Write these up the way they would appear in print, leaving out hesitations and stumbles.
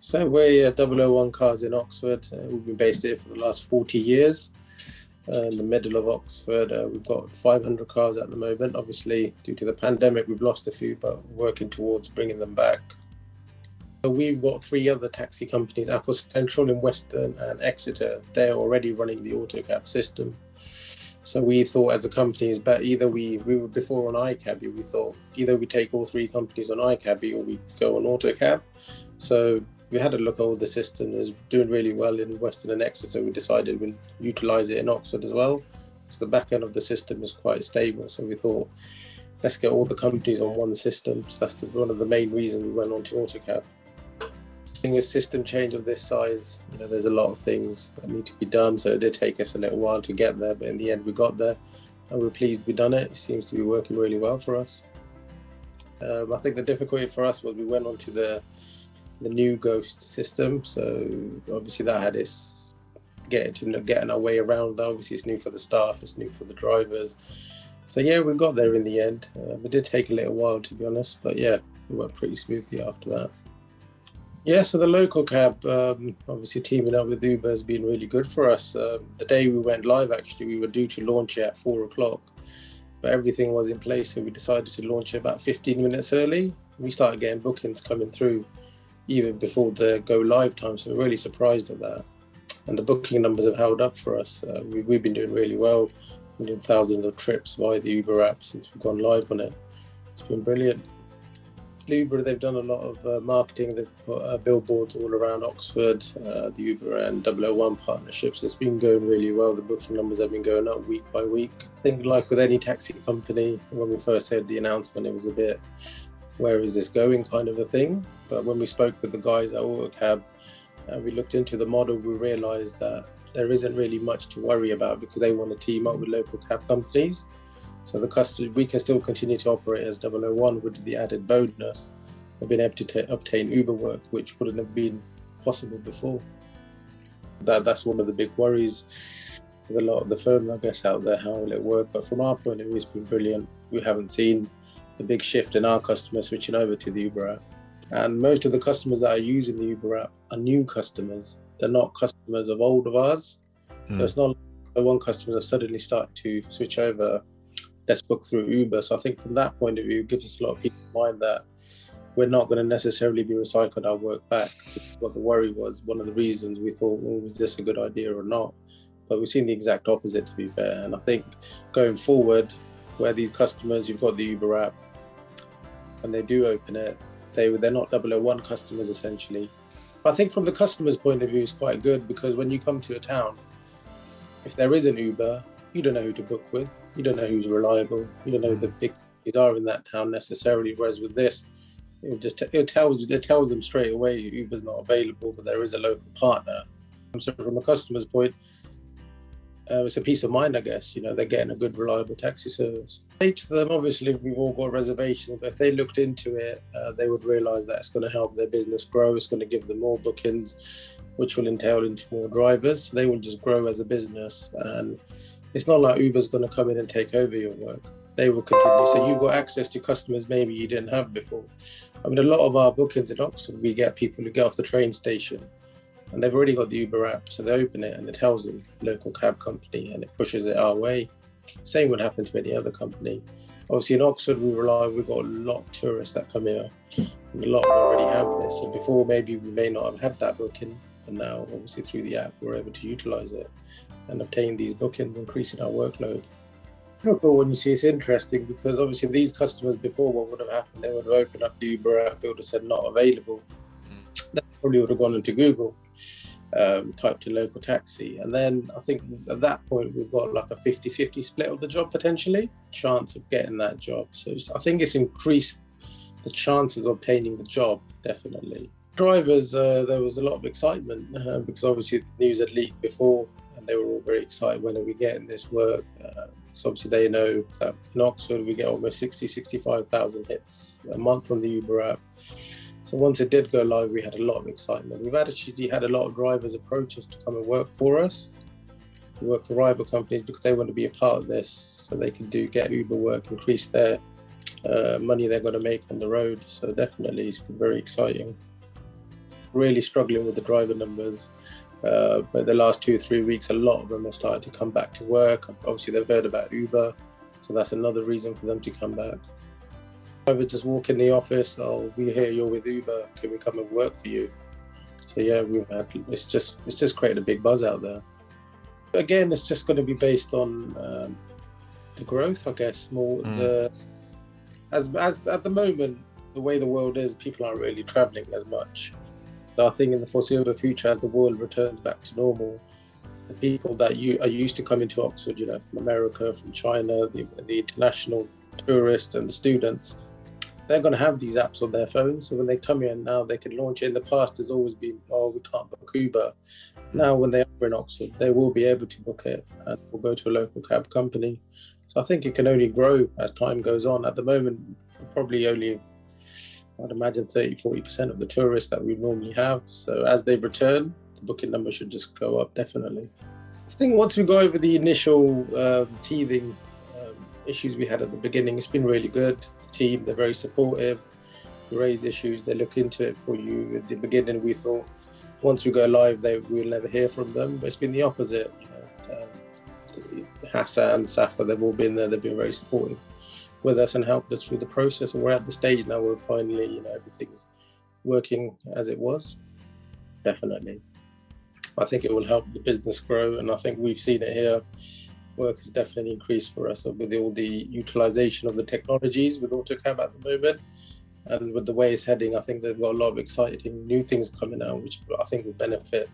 So we're 001 Cars in Oxford. We've been based here for the last 40 years. In the middle of Oxford, we've got 500 cars at the moment. Obviously, due to the pandemic, we've lost a few, but working towards bringing them back. So we've got 3 other taxi companies, Apple Central in Western and Exeter. They're already running the Autocab system. So we thought as a company is better, either we were before on iCabby, we thought either we take all 3 companies on iCabby or we go on Autocab. So we had a look at all the systems, it's doing really well in Western and Exeter, so we decided we'll utilise it in Oxford as well, because the back end of the system is quite stable. So we thought, let's get all the companies on one system. So that's one of the main reasons we went on to Autocab. A system change of this size, there's a lot of things that need to be done, so it did take us a little while to get there, but in the end we got there and we're pleased we've done it. It seems to be working really well for us. I think the difficulty for us was we went on to the new Ghost system, so obviously that had its getting our way around that. Obviously it's new for the staff, it's new for the drivers, so yeah, we got there in the end. It did take a little while, to be honest, but yeah, it went pretty smoothly after that. Yeah, so the local cab, obviously teaming up with Uber has been really good for us. The day we went live, actually, we were due to launch it at 4 o'clock, but everything was in place, so we decided to launch it about 15 minutes early. We started getting bookings coming through even before the go live time, so we're really surprised at that. And the booking numbers have held up for us. We've been doing really well. We're doing thousands of trips via the Uber app since we've gone live on it. It's been brilliant. Uber, they've done a lot of marketing. They've put billboards all around Oxford, the Uber and 001 partnerships. It's been going really well. The booking numbers have been going up week by week. I think like with any taxi company, when we first heard the announcement, it was a bit, where is this going kind of a thing. But when we spoke with the guys at Autocab, we looked into the model, we realised that there isn't really much to worry about because they want to team up with local cab companies. So we can still continue to operate as 001 with the added bonus of being able to obtain Uber work, which wouldn't have been possible before. That's one of the big worries with a lot of the firms, I guess, out there. How will it work? But from our point of view, it's been brilliant. We haven't seen a big shift in our customers switching over to the Uber app. And most of the customers that are using the Uber app are new customers. They're not customers of old of ours. So it's not like the one customers have suddenly started to switch over, let's book through Uber. So I think from that point of view, it gives us a lot of peace of mind that we're not going to necessarily be recycling our work back. What the worry was, one of the reasons we thought, was this a good idea or not? But we've seen the exact opposite, to be fair. And I think going forward, where these customers, you've got the Uber app, and they do open it, they're not 001 customers essentially. But I think from the customer's point of view, it's quite good, because when you come to a town, if there is an Uber, you don't know who to book with. You don't know who's reliable. You don't know who the big companies are in that town necessarily. Whereas with this, it tells them straight away Uber's not available, but there is a local partner. So from a customer's point, it's a peace of mind, I guess. They're getting a good, reliable taxi service. To them, obviously, we've all got reservations, but if they looked into it, they would realise that it's going to help their business grow. It's going to give them more bookings, which will entail into more drivers. So they will just grow as a business, and it's not like Uber's going to come in and take over your work. They will continue. So you've got access to customers maybe you didn't have before. I mean, a lot of our bookings in Oxford, we get people who get off the train station and they've already got the Uber app. So they open it and it tells them local cab company and it pushes it our way. Same would happen to any other company. Obviously in Oxford, we've got a lot of tourists that come here and a lot already have this. So before, maybe we may not have had that booking, but now obviously through the app, we're able to utilize it and obtain these bookings, increasing our workload. When you see, it's interesting because obviously these customers before, what would have happened? They would have opened up the Uber app, it would have said not available. They probably would have gone into Google, typed in local taxi. And then I think at that point, we've got like a 50-50 split of the job potentially, chance of getting that job. So I think it's increased the chances of obtaining the job, definitely. Drivers, there was a lot of excitement because obviously the news had leaked before and they were all very excited, when are we getting this work? So obviously they know that in Oxford we get almost 65,000 hits a month from the Uber app. So once it did go live, we had a lot of excitement. We've actually had a lot of drivers approach us to come and work for us. We work for rival companies because they want to be a part of this, so they can get Uber work, increase their money they're going to make on the road. So definitely it's been very exciting. really struggling with the driver numbers. But the last 2 or 3 weeks, a lot of them have started to come back to work. Obviously, they've heard about Uber, so that's another reason for them to come back. I would just walk in the office, oh, we hear you're with Uber, can we come and work for you? So yeah, it's just created a big buzz out there. Again, it's just going to be based on the growth, I guess, more as at the moment, the way the world is, people aren't really traveling as much. So I think in the foreseeable future, as the world returns back to normal, the people that are used to coming to Oxford, you know, from America, from China, the international tourists and the students, they're going to have these apps on their phones. So when they come in now, they can launch it. In the past, there's always been, oh, we can't book Uber. Now, when they are in Oxford, they will be able to book it and we'll go to a local cab company. So I think it can only grow as time goes on. At the moment, probably only, I'd imagine 30-40% of the tourists that we normally have. So as they return, the booking number should just go up, definitely. I think once we go over the initial teething issues we had at the beginning, it's been really good. The team, they're very supportive. You raise issues, they look into it for you. At the beginning, we thought once we go live, we'll never hear from them. But it's been the opposite. You know, Hassan, Safa, they've all been there. They've been very supportive with us and helped us through the process. And we're at the stage now where finally, you know, everything's working as it was. Definitely. I think it will help the business grow. And I think we've seen it here. Work has definitely increased for us with all the utilization of the technologies with Autocab at the moment. And with the way it's heading, I think they've got a lot of exciting new things coming out, which I think will benefit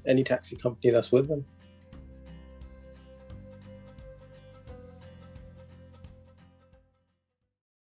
any taxi company that's with them.